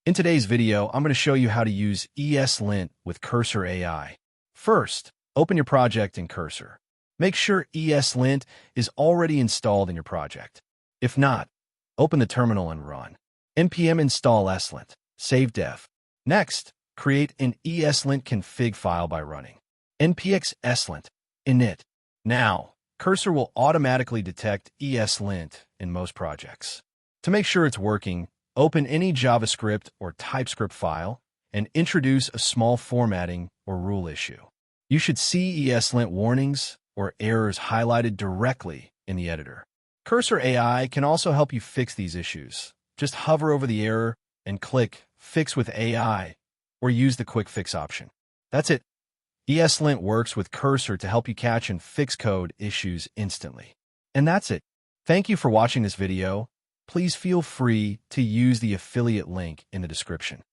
In today's video, I'm going to show you how to use ESLint with Cursor AI. First, open your project in Cursor. Make sure ESLint is already installed in your project. If not, open the terminal and run npm install ESLint, save dev. Next, create an ESLint config file by running npx ESLint init. Now, Cursor will automatically detect ESLint in most projects. To make sure it's working, open any JavaScript or TypeScript file and introduce a small formatting or rule issue. You should see ESLint warnings or errors highlighted directly in the editor. Cursor AI can also help you fix these issues. Just hover over the error and click Fix with AI or use the Quick Fix option. That's it. ESLint works with Cursor to help you catch and fix code issues instantly. And that's it. Thank you for watching this video. Please feel free to use the affiliate link in the description.